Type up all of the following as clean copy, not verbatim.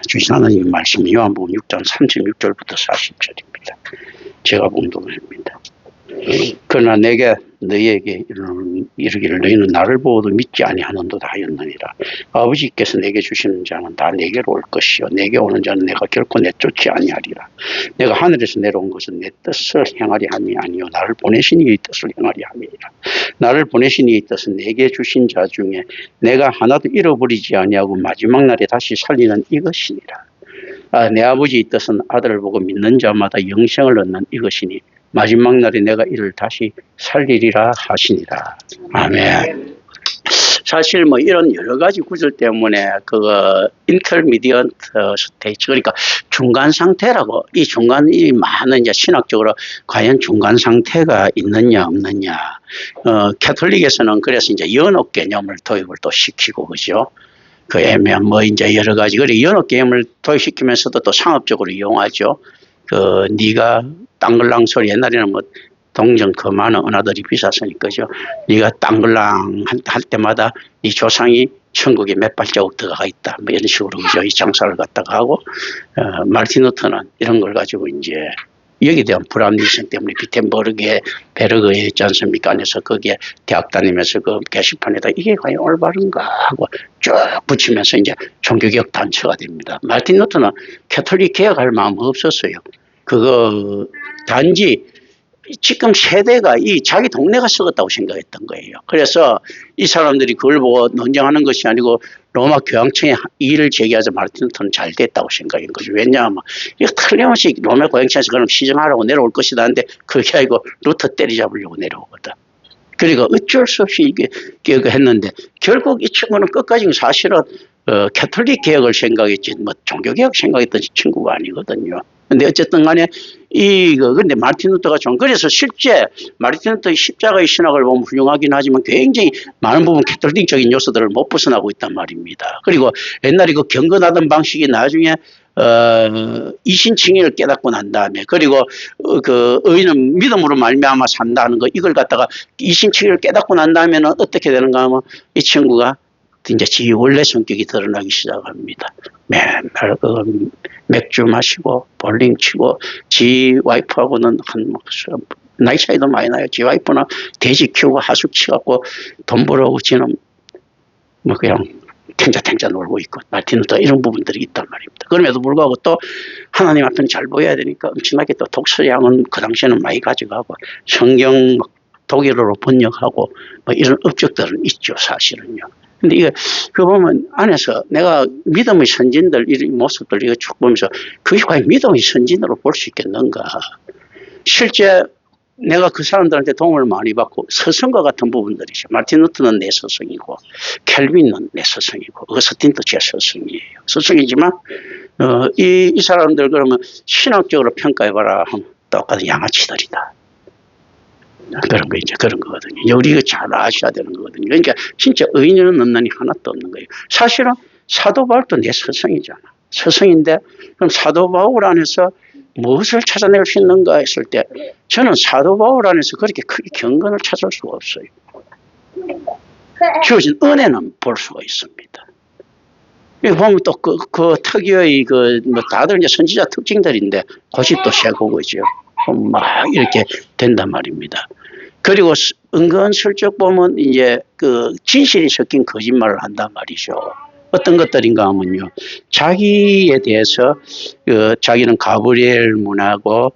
주신 하나님의 말씀이 요한복음 6장 36절부터 40절입니다. 제가 봉독합니다. 그러나 내가 너희에게 이르기를 너희는 나를 보고도 믿지 아니하는도다 하였느니라. 아버지께서 내게 주시는 자는 다 내게로 올 것이요 내게 오는 자는 내가 결코 내쫓지 아니하리라. 내가 하늘에서 내려온 것은 내 뜻을 행하리 함이 아니요 나를 보내신 이의 뜻을 행하리 함이니라. 나를 보내신 이의 뜻은 내게 주신 자 중에 내가 하나도 잃어버리지 아니하고 마지막 날에 다시 살리는 이것이니라. 내 아버지의 뜻은 아들을 보고 믿는 자마다 영생을 얻는 이것이니 마지막 날에 내가 이를 다시 살리리라 하시니라. 아멘. 사실 뭐 이런 여러 가지 구절 때문에 intermediate stage, 그러니까 중간 상태라고, 이 중간이 많은 이제 신학적으로 과연 중간 상태가 있느냐 없느냐. 캐톨릭에서는 그래서 이제 연옥 개념을 도입을 또 시키고 그죠. 그 애매한 뭐 이제 여러 가지, 그래 연옥 개념을 도입시키면서도 또 상업적으로 이용하죠. 네가 땅글랑 소리, 옛날에는 뭐 동전 그 많은 은하들이 비쌌으니까죠. 네가 땅글랑 할 때마다 네 조상이 천국에 몇 발자국 들어가 있다. 뭐 이런 식으로 그죠. 이 장사를 갖다가 하고, 마르틴 루터는 이런 걸 가지고 이제 여기에 대한 불합리성 때문에 베르그에 있지 않습니까? 안에서 거기에 대학 다니면서 그 게시판에다 이게 과연 올바른가 하고 쭉 붙이면서 이제 종교개혁 단체가 됩니다. 마르틴 루터는 캐톨릭 개혁할 마음 없었어요. 단지 지금 세대가 자기 동네가 썩었다고 생각했던 거예요. 그래서 이 사람들이 그걸 보고 논쟁하는 것이 아니고 로마 교황청에 이의를 제기하자 마르틴 루터는 잘 됐다고 생각한 거죠. 왜냐하면 이거 틀림없이 로마 교황청에서 그럼 시정하라고 내려올 것이다 하는데 그게 아니고 루터 때리잡으려고 내려오거든. 그리고 어쩔 수 없이 이게 했는데 결국 이 친구는 끝까지 사실은 캐톨릭 개혁을 생각했지 뭐 종교개혁 생각했던 친구가 아니거든요. 근데 어쨌든 간에 근데 마르틴 루터가 그래서 실제 마르틴 루터의 십자가의 신학을 보면 훌륭하긴 하지만 굉장히 많은 부분 캐톨릭적인 요소들을 못 벗어나고 있단 말입니다. 그리고 옛날에 그 경건하던 방식이 나중에 이신칭의를 깨닫고 난 다음에, 그리고 의인은 믿음으로 말미암아 산다는 거, 이걸 갖다가 이신칭의를 깨닫고 난 다음에는 어떻게 되는가 하면 이 친구가 이제 지 원래 성격이 드러나기 시작합니다. 맨날 맥주 마시고 볼링 치고, 지 와이프하고는 나이 차이도 많이 나요. 지 와이프는 돼지 키우고 하숙 치갖고 돈 벌어오고 지는 뭐 그냥 탱자탱자 놀고 있고, 마르틴 루터 이런 부분들이 있단 말입니다. 그럼에도 불구하고 또 하나님 앞에는 잘 보여야 되니까 엄청나게 또 독서량은 그 당시에는 많이 가져가고 성경 독일어로 번역하고 뭐 이런 업적들은 있죠, 사실은요. 근데 이거 보면 안에서 내가 믿음의 선진들 이 모습들 이거 쭉 보면서 그게 과연 믿음의 선진으로 볼 수 있겠는가. 실제 내가 그 사람들한테 도움을 많이 받고 서성과 같은 부분들이죠. 마르틴 루터는 내 서성이고 켈빈은 내 서성이고 어거스틴도 제 서성이에요. 서성이지만 이 사람들 그러면 신학적으로 평가해봐라 하면 똑같은 양아치들이다. 그런 거거든요. 우리가 잘 아셔야 되는 거거든요. 그러니까 진짜 의인은 없나니 하나도 없는 거예요. 사실은 사도 바울도 내 서성이잖아. 서성인데 그럼 사도 바울 안에서 무엇을 찾아낼 수 있는가 했을 때 저는 사도 바울 안에서 그렇게 크게 경건을 찾을 수가 없어요. 주어진 은혜는 볼 수가 있습니다. 여기 보면 또 그 특유의 뭐 다들 이제 선지자 특징들인데 고집도 세고 그죠. 막 이렇게 된단 말입니다. 그리고 은근슬쩍 보면 이제 진실이 섞인 거짓말을 한단 말이죠. 어떤 것들인가 하면요. 자기에 대해서 자기는 가브리엘 문하고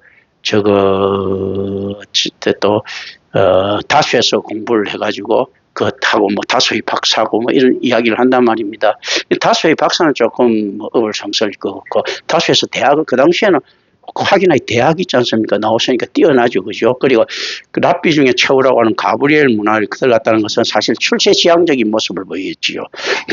또 다수에서 공부를 해가지고 타고 뭐 다수의 박사고 뭐 이런 이야기를 한단 말입니다. 다수의 박사는 조금 뭐 어불성설일 것 같고 다수에서 대학을 그 당시에는 확인하기 대학 있지 않습니까? 나오시니까 뛰어나죠. 그죠? 그리고 그 랍비 중에 최후라고 하는 가브리엘 문화를 그들 같다는 것은 사실 출세지향적인 모습을 보였지요.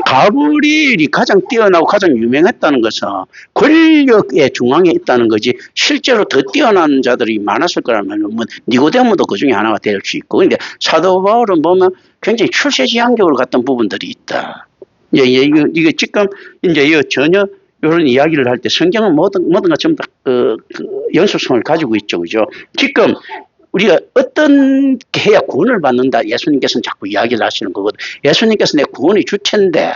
가브리엘이 가장 뛰어나고 가장 유명했다는 것은 권력의 중앙에 있다는 거지 실제로 더 뛰어난 자들이 많았을 거라면 뭐 니고데모도 그 중에 하나가 될 수 있고. 근데 사도 바울은 보면 굉장히 출세지향적으로 갔던 부분들이 있다. 이게 지금 이제 전혀 이런 이야기를 할 때 성경은 뭐든가 전부 다 연속성을 가지고 있죠. 그죠? 지금 우리가 어떻게 해야 구원을 받는다 예수님께서는 자꾸 이야기를 하시는 거거든. 예수님께서 내 구원의 주체인데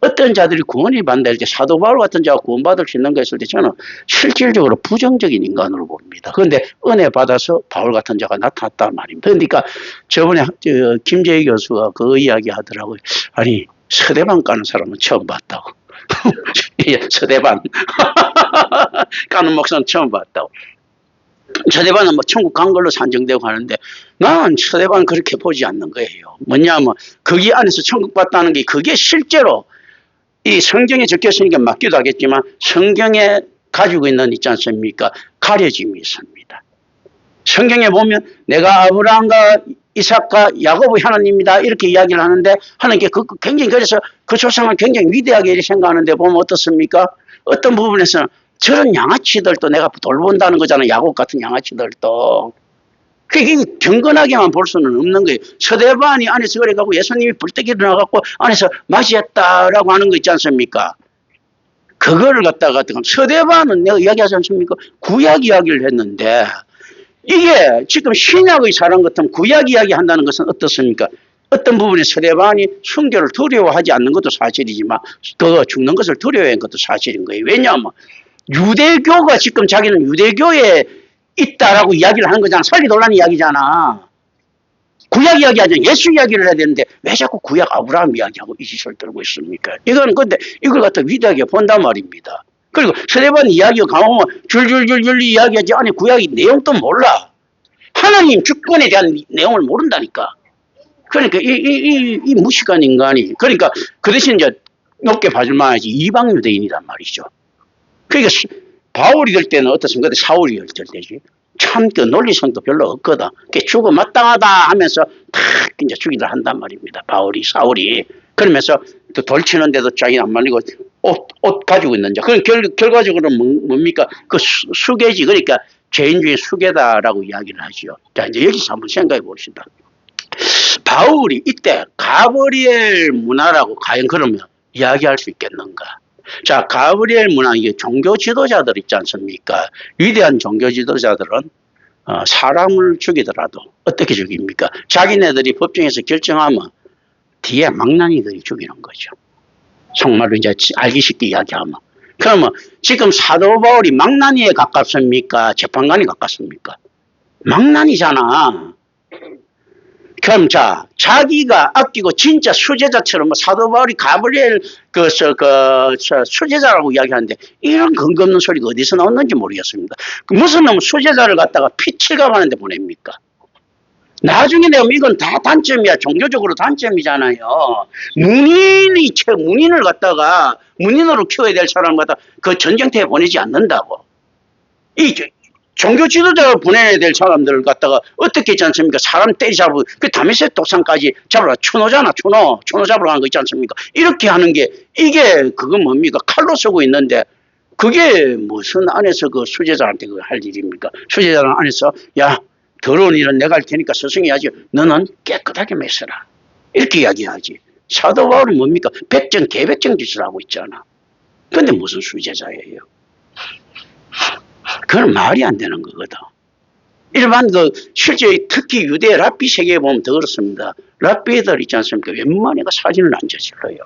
어떤 자들이 구원을 받는다 할 때 사도 바울 같은 자가 구원받을 수 있는 거 했을 때 저는 실질적으로 부정적인 인간으로 봅니다. 그런데 은혜 받아서 바울 같은 자가 나타났단 말입니다. 그러니까 저번에 김재희 교수가 그 이야기 하더라고요. 아니 서대반 까는 사람은 처음 봤다고. 예, 서대반 까는 목사는 처음 봤다고. 서대반은 뭐 천국 간 걸로 산정되고 하는데 난 서대반은 그렇게 보지 않는 거예요. 뭐냐면 거기 안에서 천국 봤다는 게 그게 실제로 이 성경에 적혔으니까 맞기도 하겠지만 성경에 가지고 있는 있지 않습니까? 가려짐이 있습니다. 성경에 보면 내가 아브라함과 이삭과 야곱의 하나님이다 이렇게 이야기를 하는데 하나님께 굉장히 그래서 그 조상을 굉장히 위대하게 생각하는데 보면 어떻습니까? 어떤 부분에서는 저런 양아치들도 내가 돌본다는 거잖아요. 야곱 같은 양아치들도. 그게 경건하게만 볼 수는 없는 거예요. 서대반이 안에서 그래가고 예수님이 불떡 일어나갖고 안에서 맞이했다라고 하는 거 있지 않습니까? 그거를 갖다가 서대반은 내가 이야기하지 않습니까? 구약 이야기를 했는데 이게 지금 신약의 사람 같으면 구약 이야기 한다는 것은 어떻습니까? 어떤 부분에 서대반이 순교를 두려워하지 않는 것도 사실이지만 그 죽는 것을 두려워한 것도 사실인 거예요. 왜냐하면 유대교가 지금 자기는 유대교에 있다라고 이야기를 하는 거잖아. 설리돌란 이야기잖아. 구약 이야기하잖아. 예수 이야기를 해야 되는데 왜 자꾸 구약 아브라함 이야기하고 이 짓을 들고 있습니까? 이건 근데 이걸 갖다 위대하게 본단 말입니다. 그리고 서대반 이야기가 가면 줄줄줄줄 이야기하지 아니 구약의 내용도 몰라. 하나님 주권에 대한 내용을 모른다니까. 그러니까 이 무식한 인간이 그러니까 그 대신 이제 높게 봐줄 만하지 이방 유대인이란 말이죠. 그러니까 바울이 될 때는 어떻습니까? 근데 사울이 될 때지. 참 그 논리성도 별로 없거든. 죽어 마땅하다 하면서 탁 이제 죽이려 한단 말입니다. 사울이. 그러면서 또 돌치는데도 자기는 안 말리고 옷 가지고 있는 자. 그럼 결과적으로 뭡니까? 그 수계지. 그러니까 죄인 중에 수계다라고 이야기를 하죠. 자, 이제 여기서 한번 생각해 봅시다. 바울이 이때 가브리엘 문화라고 과연 그러면 이야기할 수 있겠는가? 자, 가브리엘 문화, 이게 종교 지도자들 있지 않습니까? 위대한 종교 지도자들은 사람을 죽이더라도 어떻게 죽입니까? 자기네들이 법정에서 결정하면 뒤에 망나니들이 죽이는 거죠. 정말로 이제 알기 쉽게 이야기하면. 그러면 지금 사도 바울이 망나니에 가깝습니까? 재판관이 가깝습니까? 망나니잖아. 그럼 자기가 아끼고 진짜 수제자처럼 사도 바울이 가브리엘 수제자라고 이야기하는데 이런 근거 없는 소리가 어디서 나왔는지 모르겠습니다. 무슨 놈 수제자를 갖다가 피칠감하는데 보냅니까? 나중에 내가 이건 다 단점이야. 종교적으로 단점이잖아요. 문인을 갖다가 문인으로 키워야 될 사람 갖다 그 전쟁터에 보내지 않는다고. 종교 지도자를 보내야 될 사람들을 갖다가 어떻게 있지 않습니까? 사람 때리잡고 그 다메섹 도상까지 잡으러 추노잖아. 추노 잡으러 가는 거 있지 않습니까? 이렇게 하는 게 이게 그건 뭡니까? 칼로 쓰고 있는데 그게 무슨 안에서 그 수제자한테 그 할 일입니까? 수제자는 안에서 야 더러운 일은 내가 할 테니까 스승이 하지. 너는 깨끗하게 맺어라. 이렇게 이야기하지. 사도 바울은 뭡니까? 개백정 짓을 하고 있잖아. 근데 무슨 수제자예요? 그건 말이 안 되는 거거든. 일반 실제 특히 유대 랍비 세계에 보면 더 그렇습니다. 랍비들 있지 않습니까? 웬만해가 사진을 안 저질러요.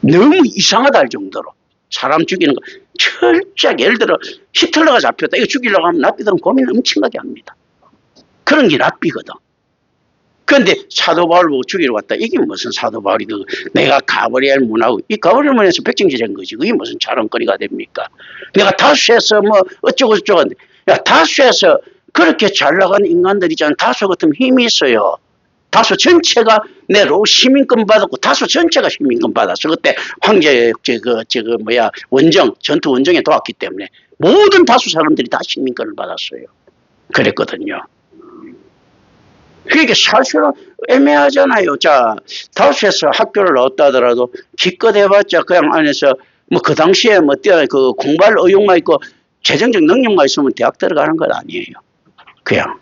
너무 이상하다 할 정도로. 사람 죽이는 거 철저하게 예를 들어 히틀러가 잡혔다. 이거 죽이려고 하면 랍비들은 고민 엄청나게 합니다. 그런 게 랍비거든. 그런데 사도 바울 보고 죽이러 갔다. 이게 무슨 사도 바울이 내가 가브리엘 문하고 이 가브리엘 문에서 백정지된 거지. 그게 무슨 자랑거리가 됩니까? 내가 다수에서 뭐 어쩌고 저쩌고 야 다수에서 그렇게 잘 나간 인간들이잖아. 다수 같으면 힘이 있어요. 다수 전체가 내로 시민권 받았고 다수 전체가 시민권 받았어. 그때 황제 전투 원정에 도왔기 때문에 모든 다수 사람들이 다 시민권을 받았어요. 그랬거든요. 그러니까 사실은 애매하잖아요. 자, 다수에서 학교를 나왔다 하더라도 기껏 해봤자 그냥 안에서 뭐 그 당시에 그 공부할 의욕만 있고 재정적 능력만 있으면 대학 들어가는 건 아니에요. 그냥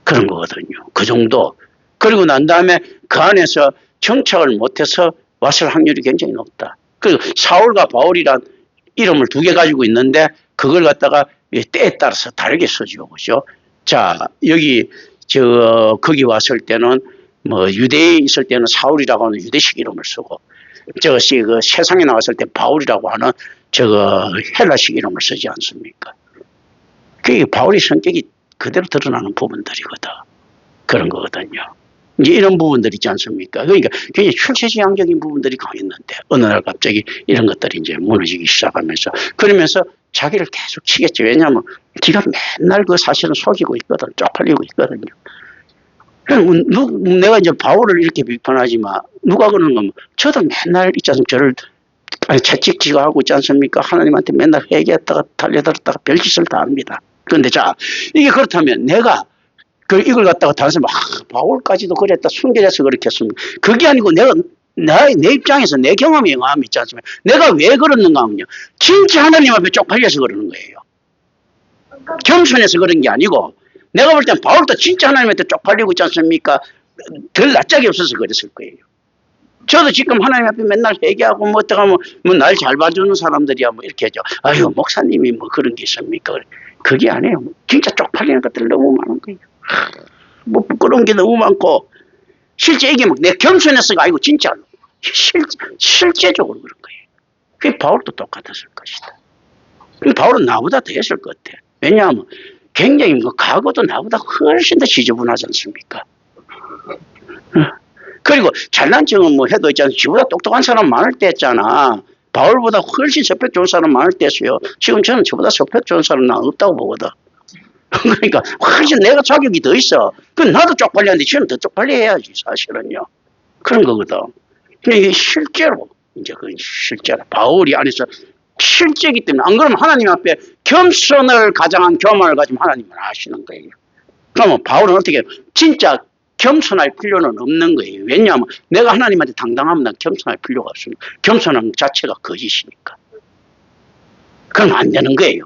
그런 거거든요. 그 정도. 그리고 난 다음에 그 안에서 정착을 못해서 왔을 확률이 굉장히 높다. 그리고 사울과 바울이란 이름을 두 개 가지고 있는데 그걸 갖다가 때에 따라서 다르게 써지고 그죠. 자, 여기 거기 왔을 때는 뭐 유대에 있을 때는 사울이라고 하는 유대식 이름을 쓰고 저것이 그 세상에 나왔을 때 바울이라고 하는 저거 헬라식 이름을 쓰지 않습니까? 그게 바울의 성격이 그대로 드러나는 부분들이거든. 그런 거거든요. 이제 이런 부분들 있지 않습니까? 그러니까 굉장히 출세지향적인 부분들이 강했는데 어느 날 갑자기 이런 것들이 이제 무너지기 시작하면서 그러면서 자기를 계속 치겠죠. 왜냐하면 지가 맨날 그 사실은 속이고 있거든. 쪽팔리고 있거든요. 내가 이제 바울을 이렇게 비판하지만 누가 그러는 건 저도 맨날 있지 않습니까? 저를 채찍질고 하고 있지 않습니까? 하나님한테 맨날 회개했다가 달려들었다가 별짓을 다 합니다. 그런데 자, 이게 그렇다면 내가 이걸 갖다가 다른 사람, 바울까지도 그랬다, 순결해서 그렇게 했습니다. 그게 아니고 내 입장에서 내 경험에 의하면 있지 않습니까? 내가 왜 그러는가 하면요. 진짜 하나님 앞에 쪽팔려서 그러는 거예요. 겸손해서 그런 게 아니고, 내가 볼 땐 바울도 진짜 하나님한테 쪽팔리고 있지 않습니까? 덜 낯짝이 없어서 그랬을 거예요. 저도 지금 하나님 앞에 맨날 회개하고 뭐 어떡하면 뭐 날 잘 봐주는 사람들이야 뭐 이렇게 하죠. 아유, 목사님이 뭐 그런 게 있습니까? 그게 아니에요. 진짜 쪽팔리는 것들 너무 많은 거예요. 뭐 부끄러운 게 너무 많고 실제 이게 막 내 겸손해서가 아니고 진짜로 실제적으로 그런 거예요. 그게 바울도 똑같았을 것이다. 바울은 나보다 더 했을 것 같아. 왜냐하면 굉장히 뭐 과거도 나보다 훨씬 더 지저분하지 않습니까? 그리고 잘난 척은 뭐 해도 있잖아. 지보다 똑똑한 사람 많을 때 했잖아. 바울보다 훨씬 스펙 좋은 사람 많을 때였어요. 지금 저는 저보다 스펙 좋은 사람 나 없다고 보거든. 그러니까 훨씬 내가 자격이 더 있어. 그럼 나도 쪽팔렸는데 지금 더 쪽팔려 해야지 사실은요. 그런 거거든. 근데 이게 실제로 이제 그 실제로 바울이 안에서 실제이기 때문에 안 그러면 하나님 앞에 겸손을 가장한 교만을 가지면 하나님은 아시는 거예요. 그러면 바울은 어떻게 진짜 겸손할 필요는 없는 거예요. 왜냐하면 내가 하나님한테 당당하면 난 겸손할 필요가 없습니다. 겸손함 자체가 거짓이니까. 그럼 안 되는 거예요.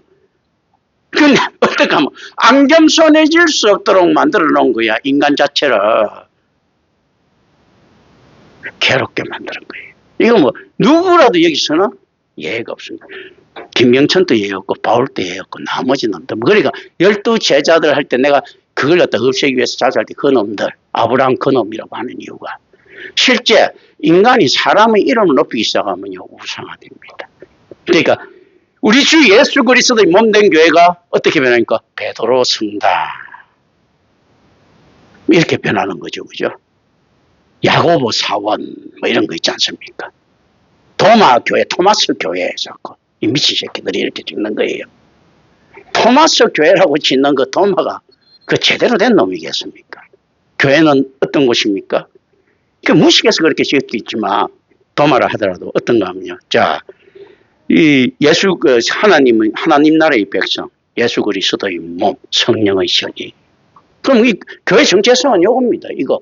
근데 어떻게 하면 안 겸손해질 수 없도록 만들어 놓은 거야. 인간 자체를 괴롭게 만드는 거예요. 이거 뭐 누구라도 여기서는 예외가 없습니다. 김명천도 예외 없고 바울도 예외 없고 나머지 놈들. 그러니까 12 제자들 할 때 내가 그걸 갖다 없애기 위해서 자수할 때 그 놈들 아브라함 그 놈이라고 하는 이유가 실제 인간이 사람의 이름을 높이기 시작하면요 우상화됩니다. 그러니까 우리 주 예수 그리스도의 몸된 교회가 어떻게 변하니까 베드로 성당 이렇게 변하는 거죠. 그죠? 야고보 사원 뭐 이런 거 있지 않습니까? 도마 교회 토마스 교회 자꾸 이 미친 새끼들이 이렇게 짓는 거예요. 토마스 교회라고 짓는 그 도마가 그 제대로 된 놈이겠습니까? 교회는 어떤 곳입니까? 그 무식해서 그렇게 지을 수 있지만 도마라 하더라도 어떤가 하면요. 자, 이 예수 그 하나님은 하나님 나라의 백성, 예수 그리스도의 몸, 성령의 신이. 그럼 이 교회 정체성은 요겁니다. 이거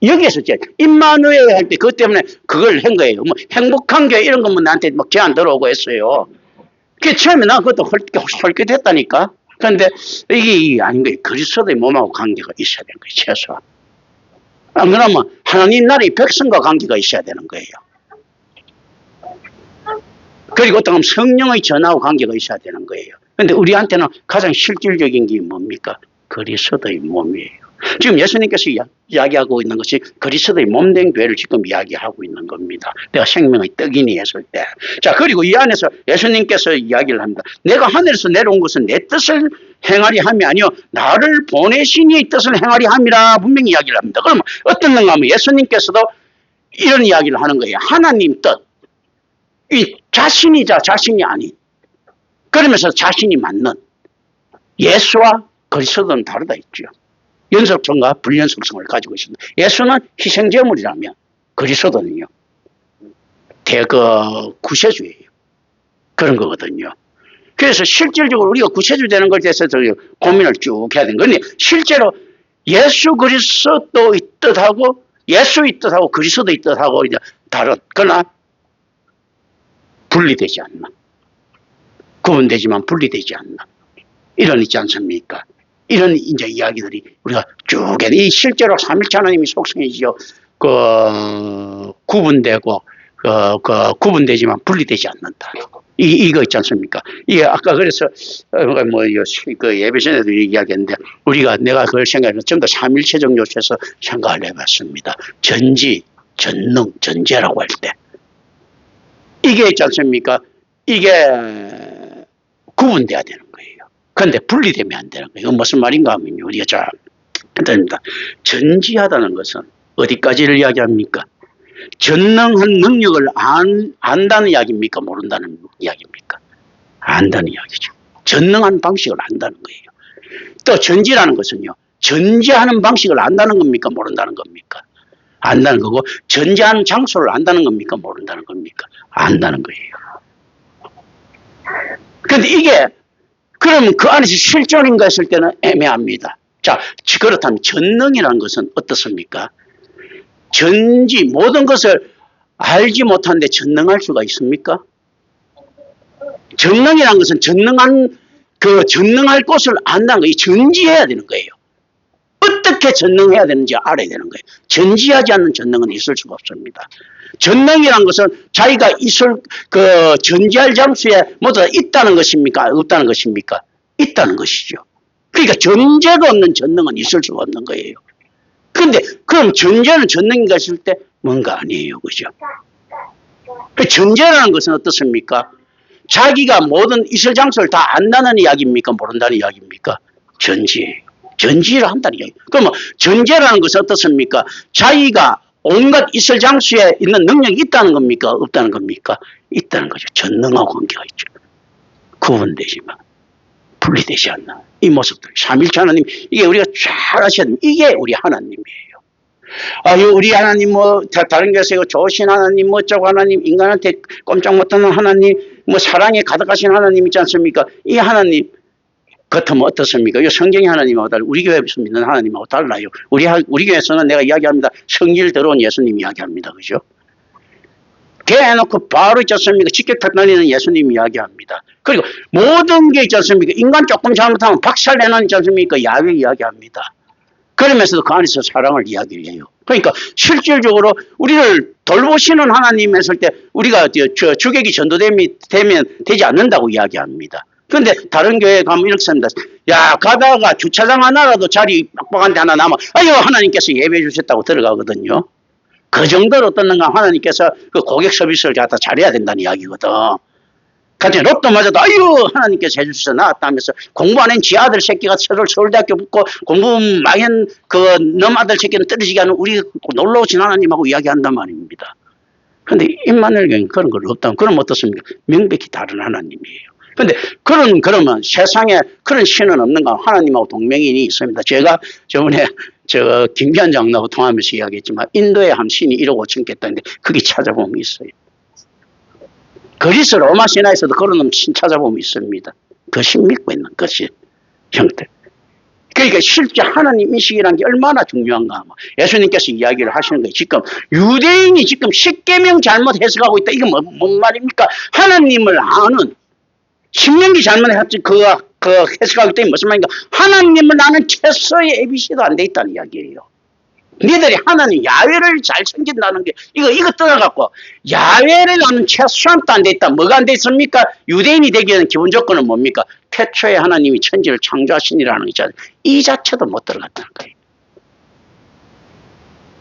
여기에서 이제 임마누엘 할 때 그것 때문에 그걸 한 거예요. 뭐 행복한 교회 이런 거면 나한테 막 제안 들어오고 했어요. 그 처음에 나 그것도 헐끗했다니까. 그런데 이게 아닌 거예요. 그리스도의 몸하고 관계가 있어야 되는 거예요. 최소한. 안 그러면 하나님 나라의 백성과 관계가 있어야 되는 거예요. 그리고 어떤 성령의 전하고 관계가 있어야 되는 거예요. 그런데 우리한테는 가장 실질적인 게 뭡니까? 그리스도의 몸이에요. 지금 예수님께서 이야기하고 있는 것이 그리스도의 몸된 교회를 지금 이야기하고 있는 겁니다. 내가 생명의 떡이니 했을 때. 자, 그리고 이 안에서 예수님께서 이야기를 합니다. 내가 하늘에서 내려온 것은 내 뜻을 행하리 함이 아니요 나를 보내신 이의 뜻을 행하리 함이라 분명히 이야기를 합니다. 그러면 어떤 건가 하면 예수님께서도 이런 이야기를 하는 거예요. 하나님 뜻. 이 자신이자 자신이 아닌. 그러면서 자신이 맞는 예수와 그리스도는 다르다 했죠. 연속성과 불연속성을 가지고 있습니다. 예수는 희생제물이라면 그리스도는요. 대거 구세주예요. 그런 거거든요. 그래서 실질적으로 우리가 구세주 되는 것에 대해서 고민을 쭉 해야 되는 건데 실제로 예수 그리스도의 뜻하고 예수의 뜻하고 그리스도의 뜻하고 이제 다르거나 분리되지 않나. 구분되지만 분리되지 않나. 이런 있지 않습니까? 이런 이제 이야기들이 우리가 쭉 이 실제로 삼일체 하나님의 속성이죠. 구분되고 구분되지만 분리되지 않는다. 이거 있지 않습니까? 이게 아까 그래서 그 예배 전에도 이야기했는데 내가 그걸 생각해서 전부 다 삼일체적 요소에서 생각을 해봤습니다. 전지, 전능, 전제라고 할 때 이게 있지 않습니까? 이게 구분돼야 되는 거예요. 그런데 분리되면 안 되는 거예요. 이건 무슨 말인가 하면요. 우리가 자, 그렇습니다. 전지하다는 것은 어디까지를 이야기합니까? 전능한 능력을 안다는 이야기입니까? 모른다는 이야기입니까? 안다는 이야기죠. 전능한 방식을 안다는 거예요. 또 전지라는 것은요. 전지하는 방식을 안다는 겁니까? 모른다는 겁니까? 안다는 거고 전지하는 장소를 안다는 겁니까? 모른다는 겁니까? 안다는 거예요. 그런데 이게 그럼 그 안에서 실존인가 했을 때는 애매합니다. 자, 그렇다면 전능이라는 것은 어떻습니까? 전지 모든 것을 알지 못하는데 전능할 수가 있습니까? 전능이라는 것은 전능할 것을 안다는 거예요. 전지해야 되는 거예요. 어떻게 전능해야 되는지 알아야 되는 거예요. 전지하지 않는 전능은 있을 수가 없습니다. 전능이라는 것은 자기가 전지할 장소에 모두 있다는 것입니까? 없다는 것입니까? 있다는 것이죠. 그러니까 전제가 없는 전능은 있을 수가 없는 거예요. 근데 그럼 전제는 전능인가 했을 때 뭔가 아니에요. 그죠? 전제라는 것은 어떻습니까? 자기가 모든 있을 장소를 다 안다는 이야기입니까? 모른다는 이야기입니까? 전지예요. 전지를 한다는 이야기. 그러면 전제라는 것은 어떻습니까? 자기가 온갖 있을 장소에 있는 능력이 있다는 겁니까? 없다는 겁니까? 있다는 거죠. 전능하고 관계가 있죠. 구분되지만 분리되지 않나. 이 모습들. 삼일체 하나님, 이게 우리가 잘 아셔야 됩니다. 이게 우리 하나님이에요. 우리 하나님 다른 교회에서 좋으신 하나님, 어쩌고 하나님, 인간한테 꼼짝 못하는 하나님, 사랑에 가득하신 하나님 있지 않습니까? 이 하나님, 그렇다면 어떻습니까? 이 성경의 하나님하고 달라요. 우리 교회에서 믿는 하나님하고 달라요. 우리 교회에서는 내가 이야기합니다. 성질 더러운 예수님 이야기합니다. 그죠? 개해놓고 바로 있지 않습니까? 직격탄 날리는 예수님 이야기합니다. 그리고 모든 게 있지 않습니까? 인간 조금 잘못하면 박살내는 있지 않습니까? 야훼 이야기합니다. 그러면서도 그 안에서 사랑을 이야기해요. 그러니까 실질적으로 우리를 돌보시는 하나님 했을 때 우리가 주객이 전도되면 되지 않는다고 이야기합니다. 그런데 다른 교회에 가면 이렇게 씁니다. 야, 가다가 주차장 하나라도 자리 빡빡한 데 하나 남아. 아유, 하나님께서 예배해 주셨다고 들어가거든요. 그 정도로 어떻는가 하나님께서 그 고객 서비스를 갖다 잘해야 된다는 이야기거든. 같이 로또 맞아도 아유 하나님께서 해주셔서 나왔다면서 공부 안 한 지 아들 새끼가 서울대학교 붙고 공부 망한 놈 아들 새끼는 떨어지게 하는 우리 놀러 오신 하나님하고 이야기한단 말입니다. 그런데 임마누엘 교회는 그런 걸 없다면 그럼 어떻습니까? 명백히 다른 하나님이에요. 그런데 그러면 세상에 그런 신은 없는가? 하나님하고 동맹인이 있습니다. 제가 저번에 김기한 장로하고 통하면서 이야기했지만 인도에 한 신이 1억 5천 개 있다는데 그게 찾아보면 있어요. 그리스 로마 신화에서도 그런 놈 신 찾아보면 있습니다. 그 신 믿고 있는 것이 형태. 그러니까 실제 하나님 인식이라는 게 얼마나 중요한가. 예수님께서 이야기를 하시는 거예요. 지금 유대인이 지금 십계명 잘못 해석하고 있다. 이게 뭔 말입니까? 하나님을 아는 신명기 잘못 해석하기 때문에 무슨 말인가? 하나님을 아는 최소의 ABC도 안 돼 있다는 이야기예요. 니들이 하나님 야훼를 잘 섬긴다는 게 이거 떠나갖고 야훼를 아는 최소한도 안 돼 있다. 뭐가 안 돼 있습니까? 유대인이 되기 위한 기본 조건은 뭡니까? 태초에 하나님이 천지를 창조하시니라는 거 있잖아요. 이 자체도 못 들어갔다는 거예요.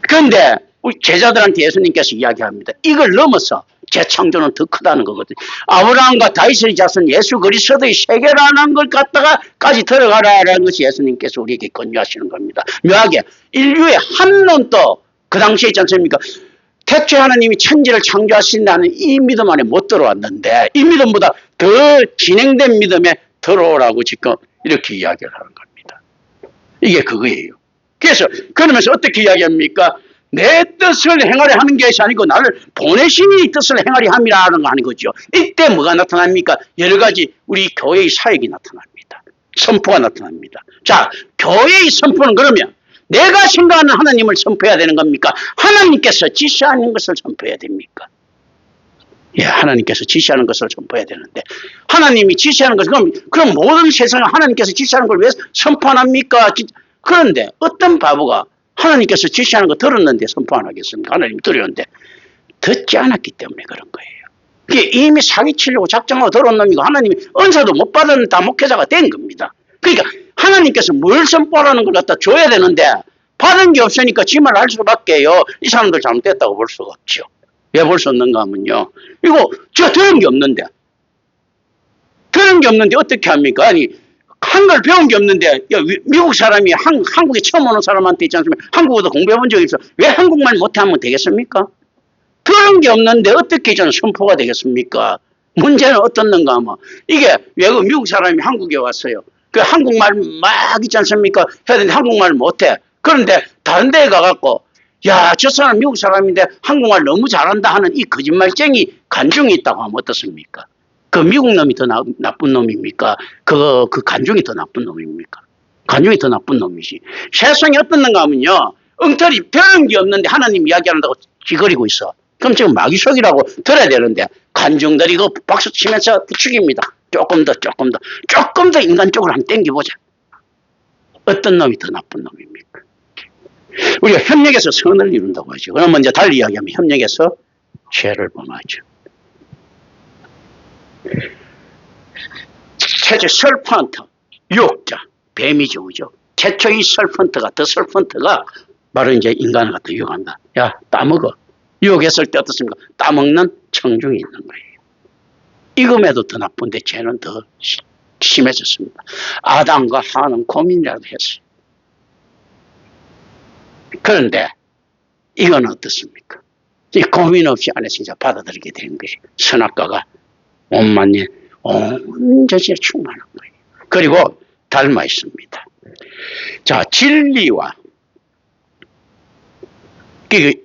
그런데 우리 제자들한테 예수님께서 이야기합니다. 이걸 넘어서 재창조는 더 크다는 거거든요. 아브라함과 다윗의 자손 예수 그리스도의 세계라는 걸 갖다가까지 들어가라라는 것이 예수님께서 우리에게 권유하시는 겁니다. 묘하게 인류의 한 놈도 그 당시에 있지 않습니까? 태초에 하나님이 천지를 창조하신다는 이 믿음 안에 못 들어왔는데 이 믿음보다 더 진행된 믿음에 들어오라고 지금 이렇게 이야기를 하는 겁니다. 이게 그거예요. 그러면서 어떻게 이야기합니까? 내 뜻을 행하려 하는 것이 아니고 나를 보내신 이 뜻을 행하려 함이라는 거 아니거죠. 이때 뭐가 나타납니까? 여러 가지 우리 교회의 사역이 나타납니다. 선포가 나타납니다. 자, 교회의 선포는 그러면 내가 생각하는 하나님을 선포해야 되는 겁니까? 하나님께서 지시하는 것을 선포해야 됩니까? 예, 하나님께서 지시하는 것을 선포해야 되는데 하나님이 지시하는 것을 그럼 모든 세상에 하나님께서 지시하는 걸 왜 선포 안 합니까? 그런데 어떤 바보가 하나님께서 지시하는 거 들었는데 선포 안 하겠습니까? 하나님 들었는데 듣지 않았기 때문에 그런 거예요. 그게 이미 사기치려고 작정하고 들어온 놈이고 하나님이 은사도 못 받은 다목회자가 된 겁니다. 그러니까 하나님께서 뭘 선포하라는 걸 갖다 줘야 되는데 받은 게 없으니까 지만 할 수밖에요. 이 사람들 잘못됐다고 볼 수가 없죠. 왜 볼 수 없는가 하면요. 이거 제가 들은 게 없는데 어떻게 합니까? 아니 한글 배운 게 없는데 야, 미국 사람이 한국에 처음 오는 사람한테 있지 않습니까? 한국어도 공부해 본 적이 있어. 왜 한국말 못하면 되겠습니까? 그런 게 없는데 어떻게 저는 선포가 되겠습니까? 문제는 어떻는가 하면 이게 외국 미국 사람이 한국에 왔어요. 그 한국말 막 있지 않습니까? 해야 되는데 한국말 못해. 그런데 다른 데에 가갖고 야, 저 사람 미국 사람인데 한국말 너무 잘한다 하는 이 거짓말쟁이 간중이 있다고 하면 어떻습니까? 그 미국 놈이 더 나쁜 놈입니까? 그 간중이 더 나쁜 놈입니까? 간중이 더 나쁜 놈이지. 세상이 어떻는가 하면요. 엉터리 배운 게 없는데 하나님 이야기한다고 지거리고 있어. 그럼 지금 마귀속이라고 들어야 되는데 간중들이 그 박수 치면서 부추깁니다. 조금 더 인간적으로 한번 땡겨보자. 어떤 놈이 더 나쁜 놈입니까? 우리가 협력해서 선을 이룬다고 하죠. 그러면 이제 달리 이야기하면 협력해서 죄를 범하죠. 최초 설펀트, 유혹자, 뱀이죠, 그죠? 최초의 설펀트가, 더 설펀트가 바로 이제 인간을 갖다 유혹한다. 야, 따먹어. 유혹했을 때 어떻습니까? 따먹는 청중이 있는 거예요. 이금에도 더 나쁜데 죄는 더 심해졌습니다. 아담과 하와는 고민이라도 했어요. 그런데 이건 어떻습니까? 이 고민 없이 안에서 이제 받아들이게 되는 거예요. 선악과가 온만에 온 전체에 충만한 거예요. 그리고 닮아 있습니다. 자, 진리와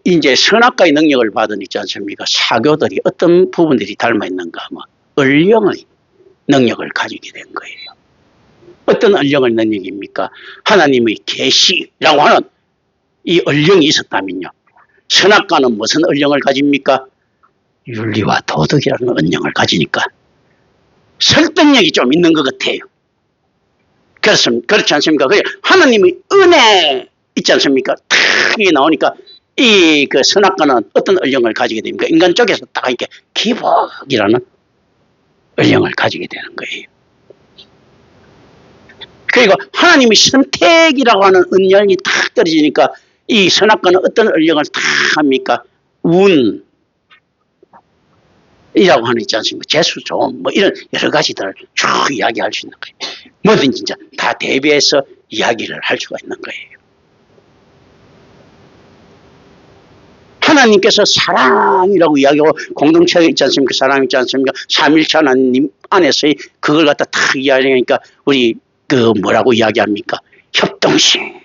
이제 선악과의 능력을 받은 있지 않습니까? 사교들이 어떤 부분들이 닮아 있는가 하면 언령의 능력을 가지게 된 거예요. 어떤 언령의 능력입니까? 하나님의 계시라고 하는 이 언령이 있었다면요. 선악과는 무슨 언령을 가집니까? 윤리와 도덕이라는 언령을 가지니까 설득력이 좀 있는 것 같아요. 그렇지 않습니까? 하나님의 은혜 있지 않습니까? 탁 이게 나오니까 이 그 선악과는 어떤 언령을 가지게 됩니까? 인간 쪽에서 딱 이렇게 기복이라는 언령을 가지게 되는 거예요. 그리고 하나님의 선택이라고 하는 언령이 탁 떨어지니까 이 선악과는 어떤 언령을 탁 합니까? 운이라고 하는 있지 않습니까? 재수 좋음, 뭐 이런 여러 가지들을 쭉 이야기할 수 있는 거예요. 뭐든지 진짜 다 대비해서 이야기를 할 수가 있는 거예요. 하나님께서 사랑이라고 이야기하고 공동체가 있지 않습니까? 사랑 있지 않습니까? 삼일체 하나님 안에서의 그걸 갖다 탁 이야기하니까 우리 그 뭐라고 이야기합니까? 협동심.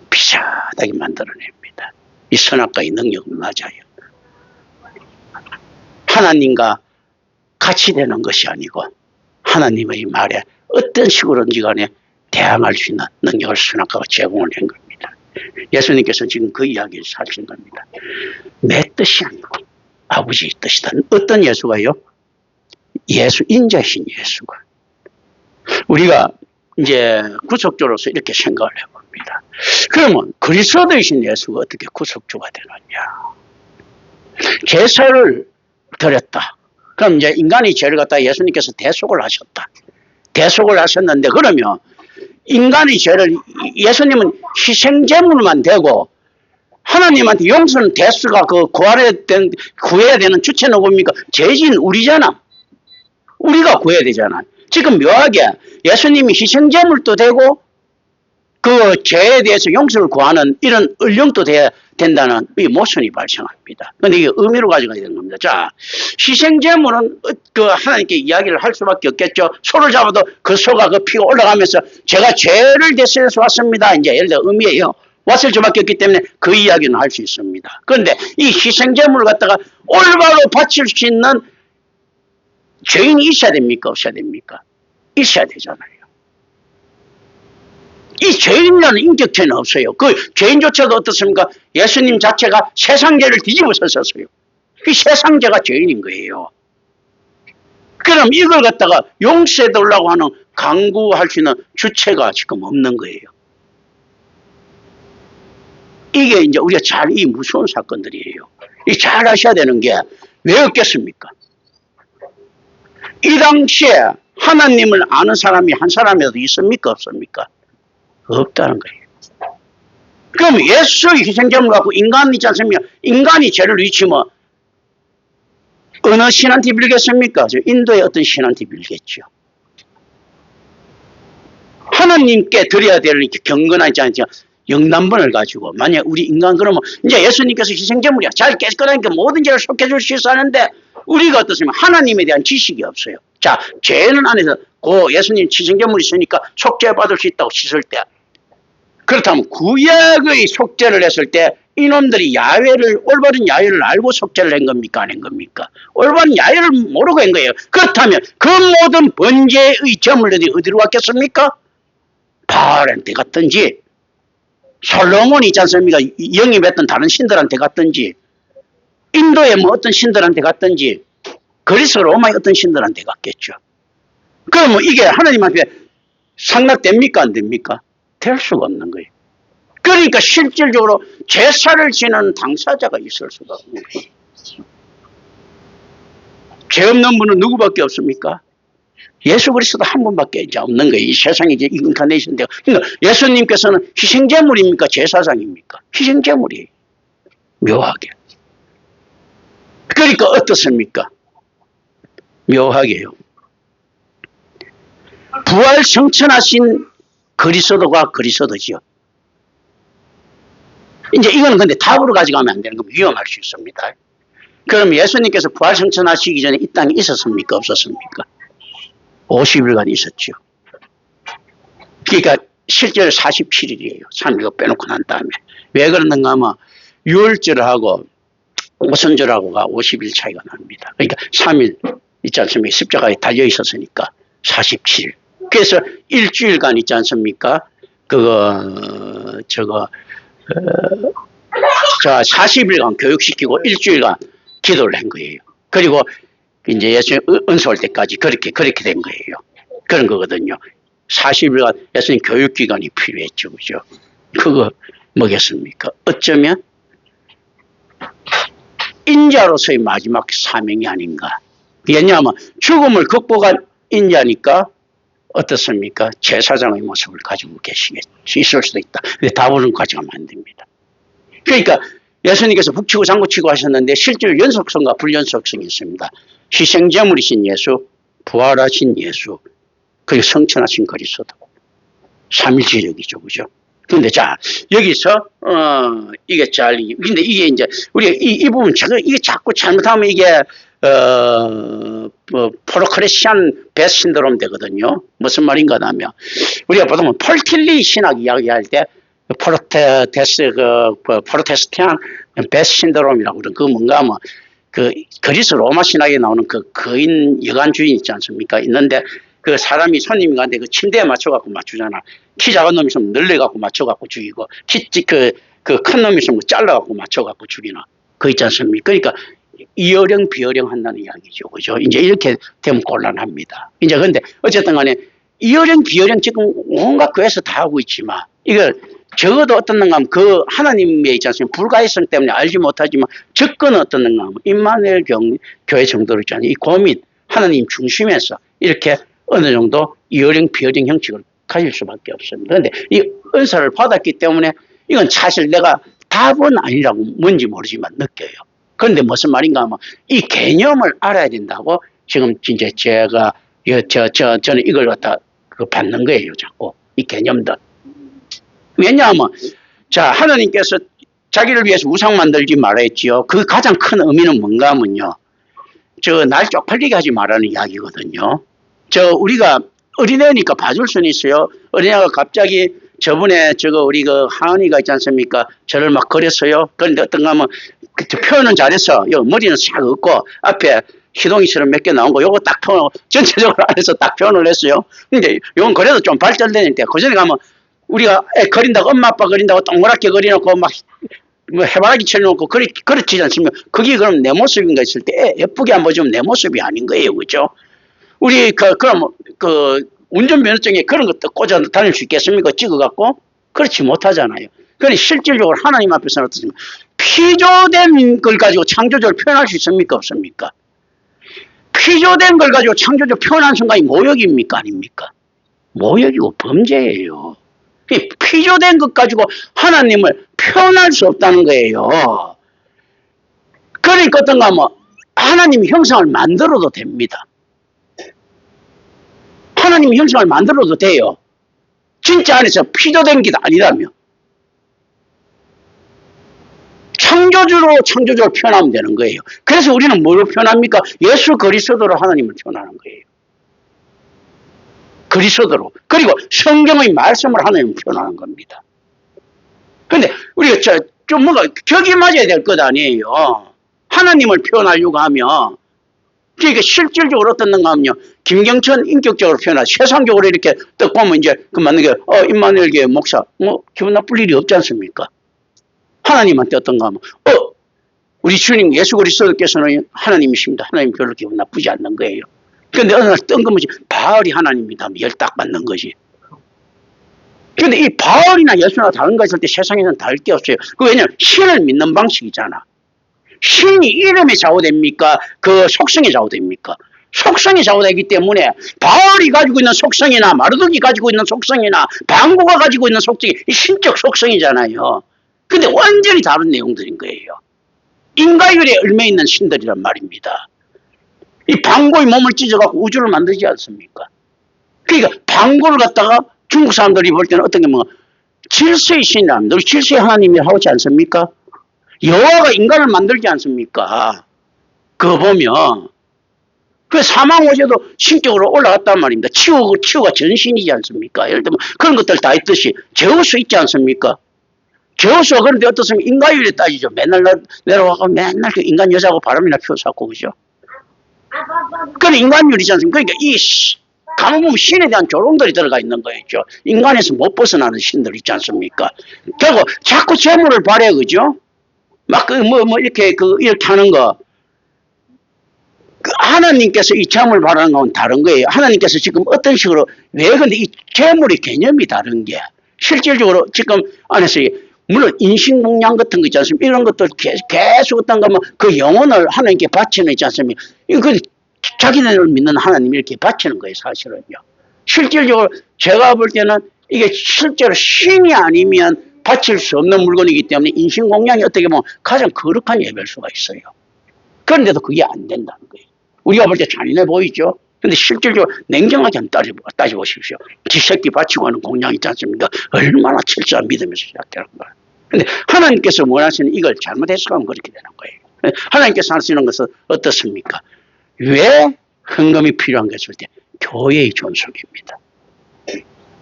비슷하게 만들어냅니다. 이 선악과의 능력은 맞아요. 하나님과 같이 되는 것이 아니고 하나님의 말에 어떤 식으로든지 간에 대항할 수 있는 능력을 선악과가 제공을 한 겁니다. 예수님께서 지금 그 이야기를 하신 겁니다. 내 뜻이 아니고 아버지의 뜻이다. 어떤 예수가요? 예수, 인자이신 예수가. 우리가 이제 구속주로서 이렇게 생각을 해봅니다. 그러면 그리스도이신 예수가 어떻게 구속주가 되느냐? 제사를 드렸다. 그럼 이제 인간의 죄를 갖다 예수님께서 대속을 하셨다. 대속을 하셨는데 그러면 인간의 죄를 예수님은 희생제물만 되고 하나님한테 용서는 대수가 그 구해야 되는 주체는 뭡니까? 죄진 우리잖아. 우리가 구해야 되잖아. 지금 묘하게 예수님이 희생제물도 되고 그 죄에 대해서 용서를 구하는 이런 언령도 돼야 된다는 이 모순이 발생합니다. 그런데 이게 의미로 가져가야 되는 겁니다. 자, 희생제물은 그 하나님께 이야기를 할 수밖에 없겠죠. 소를 잡아도 그 소가 그 피가 올라가면서 제가 죄를 대신해서 왔습니다. 이제 예를 들어 의미예요. 왔을 수밖에 없기 때문에 그 이야기는 할 수 있습니다. 그런데 이 희생제물을 갖다가 올바로 바칠 수 있는 죄인이 있어야 됩니까? 없어야 됩니까? 있어야 되잖아요. 이 죄인이라는 인격체는 없어요. 그 죄인조차도 어떻습니까? 예수님 자체가 세상 죄를 뒤집어 썼어요. 이 세상 죄가 죄인인 거예요. 그럼 이걸 갖다가 용서해 달라고 하는 강구할 수 있는 주체가 지금 없는 거예요. 이게 이제 우리가 이 무서운 사건들이에요. 이 잘 아셔야 되는 게 왜 없겠습니까? 이 당시에 하나님을 아는 사람이 한 사람이라도 있습니까? 없습니까? 없다는 거예요. 그럼 예수의 희생제물 갖고 인간이 있지 않습니까? 인간이 죄를 위치면 어느 신한테 빌겠습니까? 인도의 어떤 신한테 빌겠죠. 하나님께 드려야 될 경건한 있지 않죠? 영남번을 가지고 만약 우리 인간 그러면 이제 예수님께서 희생제물이야. 잘 깨끗하니까 모든 죄를 속해줄 수 있어 하는데 우리가 어떻습니까? 하나님에 대한 지식이 없어요. 자, 죄는 안에서 예수님 희생제물이 있으니까 속죄받을 수 있다고 씻을 때 그렇다면 구약의 속죄를 했을 때 이놈들이 올바른 야훼를 알고 속죄를 한 겁니까? 안 한 겁니까? 올바른 야훼를 모르고 한 거예요. 그렇다면 그 모든 번제의 제물들이 어디로 갔겠습니까? 바알한테 갔든지 솔로몬이 있지 않습니까? 영입했던 다른 신들한테 갔든지 인도의 뭐 어떤 신들한테 갔든지 그리스 로마의 어떤 신들한테 갔겠죠. 그러면 이게 하나님한테 상납됩니까? 안 됩니까? 될 수가 없는 거예요. 그러니까 실질적으로 제사를 지는 당사자가 있을 수가 없는 거예요. 죄 없는 분은 누구밖에 없습니까? 예수 그리스도 한 분밖에 이제 없는 거예요. 이 세상에 이제 인카네이션인데, 그러니까 예수님께서는 희생제물입니까? 제사장입니까? 희생제물이에요. 묘하게. 그러니까 어떻습니까? 묘하게요. 부활 성천하신 그리스도가 그리스도지요. 이제 이거는 근데 답으로 가져가면 안 되는 거 위험할 수 있습니다. 그럼 예수님께서 부활 성천하시기 전에 이 땅에 있었습니까? 없었습니까? 50일간 있었죠. 그러니까 실제로 47일이에요. 3일 빼놓고 난 다음에. 왜 그러는가 하면 유월절하고 오순절하고가 50일 차이가 납니다. 그러니까 3일 있지 않습니까? 십자가에 달려 있었으니까 47일. 그래서 일주일간 있지 않습니까? 40일간 교육시키고 일주일간 기도를 한 거예요. 그리고 이제 예수님 은수할 때까지 그렇게 된 거예요. 그런 거거든요. 40일간 예수님 교육기간이 필요했죠. 그죠? 그거 뭐겠습니까? 어쩌면 인자로서의 마지막 사명이 아닌가. 왜냐하면 죽음을 극복한 인자니까 어떻습니까? 제사장의 모습을 가지고 있을 수도 있다. 답은 가져가면 안 됩니다. 그러니까 예수님께서 북치고 장구치고 하셨는데 실제로 연속성과 불연속성이 있습니다. 희생제물이신 예수, 부활하신 예수, 그리고 성천하신 그리스도. 삼일지력이죠. 그죠? 근데 자, 여기서, 이게 근데 이게 이제, 우리가 이 부분, 이게 자꾸 잘못하면 이게, 포르크레시안 베스 신드롬 되거든요. 무슨 말인가 하면, 우리가 보통 폴틸리 신학 이야기할 때, 포르테스티안 베스 신드롬이라고 그러는 그 뭔가 하면, 그리스 로마 신학에 나오는 그 거인 여관 주인 있지 않습니까? 있는데, 그 사람이 손님이 가는데 그 침대에 맞춰갖고 맞추잖아. 키 작은 놈이 있으면 늘려갖고 맞춰갖고 죽이고, 큰 놈이 있으면 잘라갖고 맞춰갖고 죽이나. 그 있지 않습니까? 그러니까, 이어령 비어령 한다는 이야기죠. 그죠? 이제 이렇게 되면 곤란합니다. 이제 근데 어쨌든 간에 이어령 비어령 지금 온갖 교회에서 다 하고 있지만, 이걸 적어도 어떻는가 하면 그 하나님의 있지 않습니까? 불가해성 때문에 알지 못하지만 접근은 어떻는가 하면 임마누엘 교회 정도로 있잖아요. 이 고민, 하나님 중심에서 이렇게 어느 정도 이어령 비어령 형식을 가질 수밖에 없습니다. 그런데 이 은사를 받았기 때문에 이건 사실 내가 답은 아니라고 뭔지 모르지만 느껴요. 그런데 무슨 말인가 하면 이 개념을 알아야 된다고 지금 이제 저는 이걸 갖다 받는 거예요. 자꾸 이 개념들. 왜냐하면 자, 하나님께서 자기를 위해서 우상 만들지 말아 했지요. 그 가장 큰 의미는 뭔가 하면요. 날 쪽팔리게 하지 말라는 이야기거든요. 우리가 어린애니까 봐줄 수는 있어요. 어린애가 갑자기 저번에 우리 하은이가 있지 않습니까? 저를 막 그랬어요. 그런데 어떤가 하면 표현은 잘했어. 머리는 싹 없고 앞에 희동이처럼 몇 개 나온 거 요거 딱 표현, 전체적으로 안에서 딱 표현을 했어요. 근데 요건 그래도 좀 발전되는데 그 전에 가면 우리가 애 그린다고 엄마 아빠 그린다고 동그랗게 그려놓고 막 해바라기 쳐놓고 그렇지 않습니까? 그게 그럼 내 모습인가 했을 때 예쁘게 안 보여주면 내 모습이 아닌 거예요. 그죠? 우리 그럼 운전면허증에 그런 것도 꽂아 다닐 수 있겠습니까? 찍어갖고? 그렇지 못하잖아요. 그러니 실질적으로 하나님 앞에서는 어떻습니까? 피조된 걸 가지고 창조적으로 표현할 수 있습니까? 없습니까? 피조된 걸 가지고 창조적으로 표현한 순간이 모욕입니까? 아닙니까? 모욕이고 범죄예요. 피조된 것 가지고 하나님을 표현할 수 없다는 거예요. 그러니까 어떤가 하면 하나님 형상을 만들어도 됩니다. 하나님 형상을 만들어도 돼요. 진짜 안에서 피조된 게 아니라면. 창조주로 표현하면 되는 거예요. 그래서 우리는 뭐로 표현합니까? 예수 그리스도로 하나님을 표현하는 거예요. 그리스도로. 그리고 성경의 말씀을 하나님을 표현하는 겁니다. 그런데 우리가 좀 뭔가 격이 맞아야 될 것 아니에요. 하나님을 표현하려고 하면 그러니까 실질적으로 어떻는가 하면요. 김경천 인격적으로 표현하죠. 세상적으로 이렇게 딱 보면 이제 그 맞는 게 임마누엘 교회 목사 뭐 기분 나쁠 일이 없지 않습니까? 하나님한테 어떤가 하면 우리 주님 예수 그리스도께서는 하나님이십니다. 하나님 별로 기분 나쁘지 않는 거예요. 그런데 어느 날 뜬금없이 바알이 하나님이다 하면 열 딱 받는 거지. 그런데 이 바알이나 예수나 다른 거 있을 때 세상에는 다를 게 없어요. 그 왜냐면 신을 믿는 방식이잖아. 신이 이름에 좌우됩니까? 그 속성에 좌우됩니까? 속성이 좌우되기 때문에 바알이 가지고 있는 속성이나 마르독이 가지고 있는 속성이나 방고가 가지고 있는 속성이 신적 속성이잖아요. 근데 완전히 다른 내용들인 거예요. 인과율에 얽매있는 신들이란 말입니다. 이 방고의 몸을 찢어갖고 우주를 만들지 않습니까? 그러니까 방고를 갖다가 중국 사람들이 볼 때는 어떤 게 뭐 질서의 신이랍니다. 질서의 하나님이 하지 않습니까? 여호와가 인간을 만들지 않습니까? 그거 보면 그 사망오제도 신격으로 올라갔단 말입니다. 치유가 전신이지 않습니까? 예를 들면 그런 것들 다 있듯이 제우스 있지 않습니까? 제우스가 그런데 어떻습니까? 인과율에 따지죠. 맨날 내려와서 맨날 그 인간 여자하고 바람이나 피워서 그죠? 그건 인간율이지 않습니까? 그러니까 가만 보면 신에 대한 조롱들이 들어가 있는 거였죠. 인간에서 못 벗어나는 신들 있지 않습니까? 그리고 자꾸 재물을 바래, 그죠? 막 이렇게 하는 거. 하나님께서 이 재물 바라는 건 다른 거예요. 하나님께서 지금 어떤 식으로, 왜 근데 이 재물의 개념이 다른 게, 실질적으로 지금 안에서, 물론 인신공양 같은 거 있지 않습니까? 이런 것들 계속 어떤 거면 그 영혼을 하나님께 바치는 있지 않습니까? 이건 자기네를 믿는 하나님 이렇게 바치는 거예요, 사실은요. 실질적으로 제가 볼 때는 이게 실제로 신이 아니면 바칠 수 없는 물건이기 때문에 인신공양이 어떻게 보면 가장 거룩한 예배일 수가 있어요. 그런데도 그게 안 된다는 거예요. 우리가 볼 때 잔인해 보이죠? 근데 실질적으로 냉정하게 한번 따져보십시오. 지 새끼 바치고 하는 공양 있지 않습니까? 얼마나 철저한 믿음에서 시작되는 거예요. 근데 하나님께서 원하시는 이걸 잘못해석하면 그렇게 되는 거예요. 하나님께서 하시는 것은 어떻습니까? 왜 헌금이 필요한 것일 때? 교회의 존속입니다.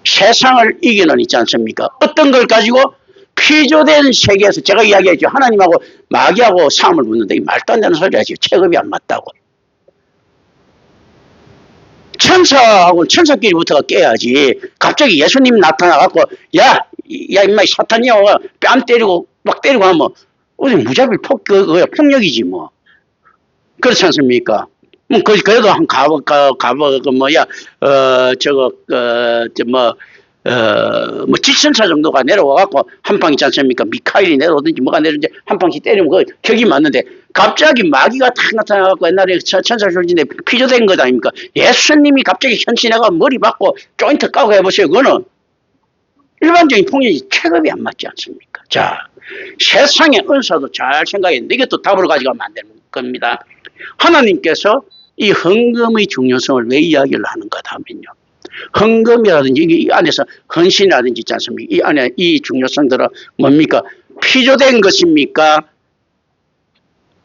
세상을 이기는 있지 않습니까? 어떤 걸 가지고 피조된 세계에서 제가 이야기했죠. 하나님하고 마귀하고 싸움을 붙는데 이 말도 안 되는 소리 하지. 체급이 안 맞다고. 천사끼리부터가 깨야지. 갑자기 예수님이 나타나갖고 임마 사탄이야 뺨 때리고 막 때리고 하면 어디 무자비 폭력이지 뭐. 그렇지 않습니까? 그래도 한 직선차 정도가 내려와갖고 한 방 있지 않습니까? 미카엘이 내려오든지 뭐가 내려오든지 한 방씩 때리면 그 격이 맞는데 갑자기 마귀가 탁 나타나갖고 옛날에 천사 졸진데 피조된 것 아닙니까? 예수님이 갑자기 현신해가 머리 박고 조인트 까고 해보세요. 그거는 일반적인 폭력이 체급이 안 맞지 않습니까? 자, 세상의 은사도 잘 생각했는데 이것도 답을 가져가면 안 되는 겁니다. 하나님께서 이 헌금의 중요성을 왜 이야기를 하는가 하면요. 헌금이라든지 이 안에서 헌신이라든지 있지 않습니까? 이 안에 이 중요성들은 뭡니까? 피조된 것입니까?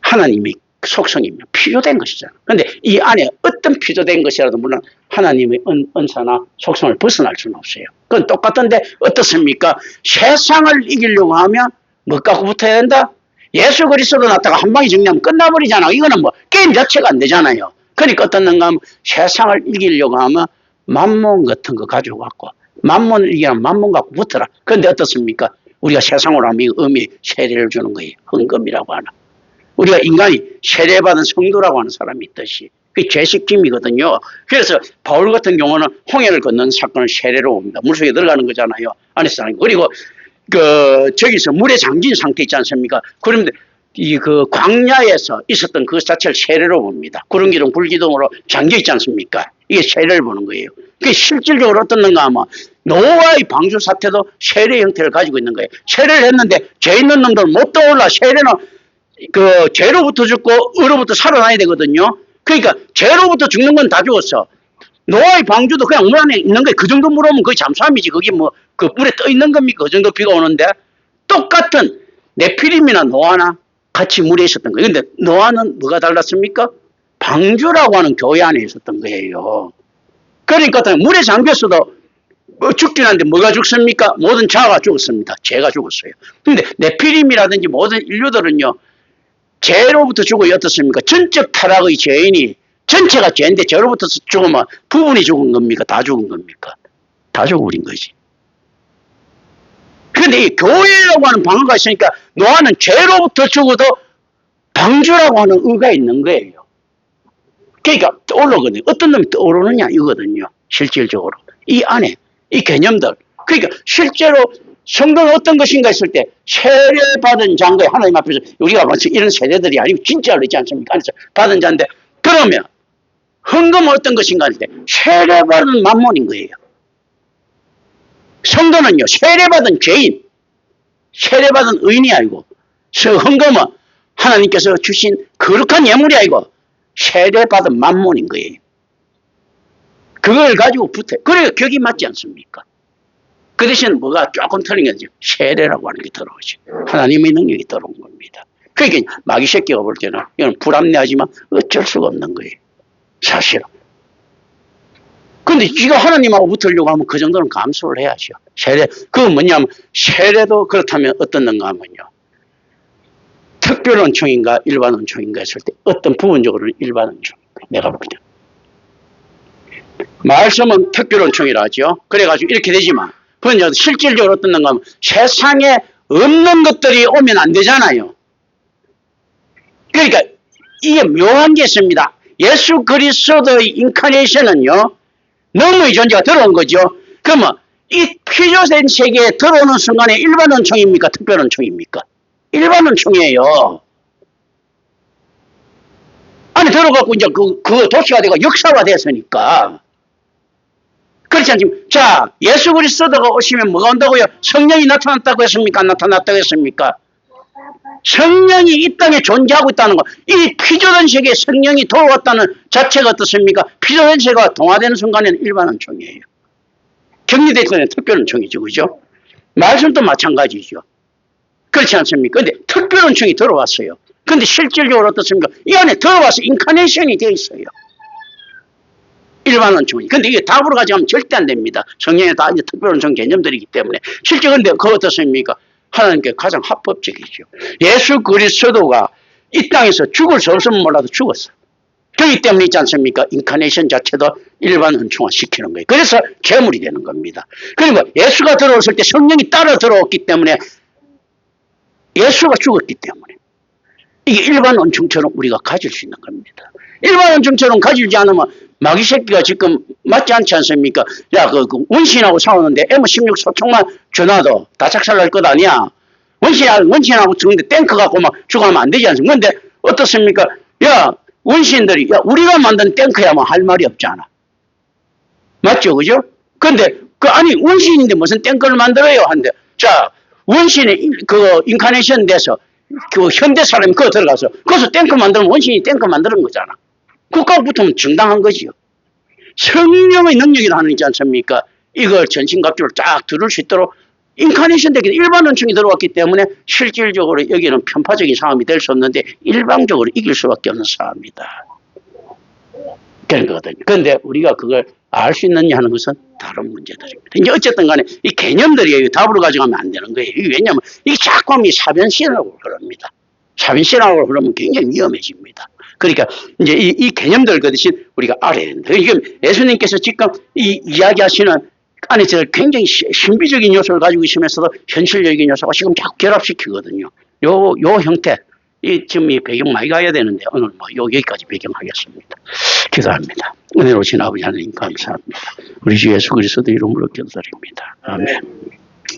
하나님의 속성입니다. 피조된 것이잖아. 그런데 이 안에 어떤 피조된 것이라도 물론 하나님의 은사나 속성을 벗어날 수는 없어요. 그건 똑같은데 어떻습니까? 세상을 이기려고 하면 뭐 갖고 붙어야 된다? 예수 그리스도 나타가 한 방에 정리하면 끝나버리잖아. 이거는 뭐 게임 자체가 안 되잖아요. 그러니까 어떻는가 하면 세상을 이기려고 하면 만몬 같은 거 가지고 갖고 만몬을 이기려면 만몬 갖고 붙어라. 그런데 어떻습니까? 우리가 세상으로 하면 의미 세례를 주는 거예요. 헌금이라고 하나. 우리가 인간이 세례받은 성도라고 하는 사람이 있듯이 그게 죄식짐이거든요. 그래서 바울 같은 경우는 홍해를 건넌 사건을 세례로 옵니다. 물속에 들어가는 거잖아요. 안에서 하는 거. 그리고 저기서 물에 잠긴 상태 있지 않습니까? 그런데 그 광야에서 있었던 그 자체를 세례로 봅니다. 구름기둥, 불기둥으로 잠겨 있지 않습니까? 이게 세례를 보는 거예요. 그게 실질적으로 어떻는가 하면 노아의 방주 사태도 세례 형태를 가지고 있는 거예요. 세례를 했는데 죄 있는 놈들 못 떠올라. 세례는 그 죄로부터 죽고 의로부터 살아나야 되거든요. 그러니까 죄로부터 죽는 건 다 죽었어. 노아의 방주도 그냥 물 안에 있는 거예요. 그 정도 물 오면 거의 잠수함이지. 그게 뭐 그 물에 떠 있는 겁니까? 그 정도 비가 오는데 똑같은 네피림이나 노아나 같이 물에 있었던 거예요. 근데 노아는 뭐가 달랐습니까? 방주라고 하는 교회 안에 있었던 거예요. 그러니까 물에 잠겼어도 죽긴 한데 뭐가 죽습니까? 모든 자가 죽었습니다. 죄가 죽었어요. 근데 네피림이라든지 모든 인류들은요. 죄로부터 죽어야 어떻습니까? 전적 타락의 죄인이 전체가 죄인데 죄로부터 죽으면 부분이 죽은 겁니까? 다 죽은 겁니까? 다 죽어버린 거지. 그런데 이 교회라고 하는 방어가 있으니까 노아는 죄로부터 죽어도 방주라고 하는 의가 있는 거예요. 그러니까 떠오르거든요. 어떤 놈이 떠오르느냐 이거거든요. 실질적으로. 이 안에 이 개념들. 그러니까 실제로 성도는 어떤 것인가 했을 때 세례받은 자인 거예요. 하나님 앞에서 우리가 마치 이런 세례들이 아니고 진짜로 있지 않습니까? 안에서 받은 자인데 그러면 헌금은 어떤 것인가 할 때 세례받은 만몬인 거예요. 성도는요. 세례받은 죄인, 세례받은 의인이 아니고 헌금은 하나님께서 주신 거룩한 예물이 아니고 세례받은 만몬인 거예요. 그걸 가지고 붙어요. 그래야 격이 맞지 않습니까? 그 대신 뭐가 조금 틀린 거죠. 세례라고 하는 게 들어오죠. 하나님의 능력이 들어온 겁니다. 그러니까 마귀 새끼가 볼 때는 이건 불합리하지만 어쩔 수가 없는 거예요. 사실은. 근데 지가 하나님하고 붙으려고 하면 그 정도는 감수를 해야죠. 세례. 그건 뭐냐면 세례도 그렇다면 어떻는가 하면요. 특별 은총인가 일반 은총인가 했을 때 어떤 부분적으로는 일반 은총. 내가 볼 때. 말씀은 특별 은총이라 하죠. 그래가지고 이렇게 되지만 그건 실질적으로 어떻는가 하면 세상에 없는 것들이 오면 안 되잖아요. 그러니까 이게 묘한 게 있습니다. 예수 그리스도의 인카네이션은요. 너무의 존재가 들어온 거죠. 그러면 이 피조된 세계에 들어오는 순간에 일반 은총입니까? 특별 은총입니까? 일반 은총이에요. 안에 들어가고 이제 그 도시가 되고 역사가 됐으니까. 그렇지 않습니까? 자, 예수 그리스도가 오시면 뭐가 온다고요? 성령이 나타났다고 했습니까? 안 나타났다고 했습니까? 성령이 이 땅에 존재하고 있다는 거. 이 피조된 세계에 성령이 돌아왔다는 자체가 어떻습니까? 피조된 세계가 동화되는 순간에는 일반 은총이에요. 격리될 때는 특별 은총이죠. 그죠? 말씀도 마찬가지죠. 그렇지 않습니까? 근데 특별 은총이 들어왔어요. 근데 실질적으로 어떻습니까? 이 안에 들어와서 인카네이션이 되어 있어요. 일반 은총이. 근데 이게 답으로 가져가면 절대 안 됩니다. 성령에 다 이제 특별 은총 개념들이기 때문에. 실제 근데 그거 어떻습니까? 하나님께 가장 합법적이죠. 예수 그리스도가 이 땅에서 죽을 수 없으면 몰라도 죽었어. 그렇기 때문에 있지 않습니까? 인카네이션 자체도 일반 은총화 시키는 거예요. 그래서 제물이 되는 겁니다. 그리고 예수가 들어왔을 때 성령이 따라 들어왔기 때문에 예수가 죽었기 때문에 이게 일반 은총처럼 우리가 가질 수 있는 겁니다. 일반 은총처럼 가지지 않으면 마귀 새끼가 지금 맞지 않지 않습니까? 야, 그 원신하고 싸우는데 M16 소총만 줘놔도 다 작살날 것 아니야. 원신하고 죽는데 탱크 갖고 막 죽어가면 안 되지 않습니까? 근데 어떻습니까? 야, 원신들이, 야, 우리가 만든 탱크야 뭐 할 말이 없잖아. 맞죠? 그죠? 근데, 아니, 원신인데 무슨 탱크를 만들어요? 한데, 자, 원신이 그 인카네이션 돼서 그 현대 사람이 그거 들어가서 거기서 탱크 만들면 원신이 탱크 만드는 거잖아. 국가가 붙으면 정당한 거지요. 성령의 능력이라는 거 있지 않습니까? 이걸 전신갑주를 쫙 들을 수 있도록 인카네이션 되기 일반 은총이 들어왔기 때문에 실질적으로 여기는 편파적인 상황이 될 수 없는데 일방적으로 이길 수밖에 없는 상황입니다. 그런 거거든요. 그런데 우리가 그걸 알 수 있느냐 하는 것은 다른 문제들입니다. 이제 어쨌든 간에 이 개념들이 답으로 가져가면 안 되는 거예요. 왜냐하면 이게 자꾸 하면 사변신학으로 흐릅니다. 사변신학으로 흐르면 굉장히 위험해집니다. 그러니까 이제 이 개념들 그 대신 우리가 알아야 된다. 지금 예수님께서 지금 이 이야기하시는 안에서 굉장히 신비적인 요소를 가지고 있으면서도 현실적인 요소가 지금 자꾸 결합시키거든요. 요 형태, 지금 이 배경 많이 가야 되는데 오늘 뭐 여기까지 배경하겠습니다. 기도합니다. 은혜로우신 아버지 하나님 감사합니다. 우리 주 예수 그리스도 이름으로 기도드립니다. 아멘.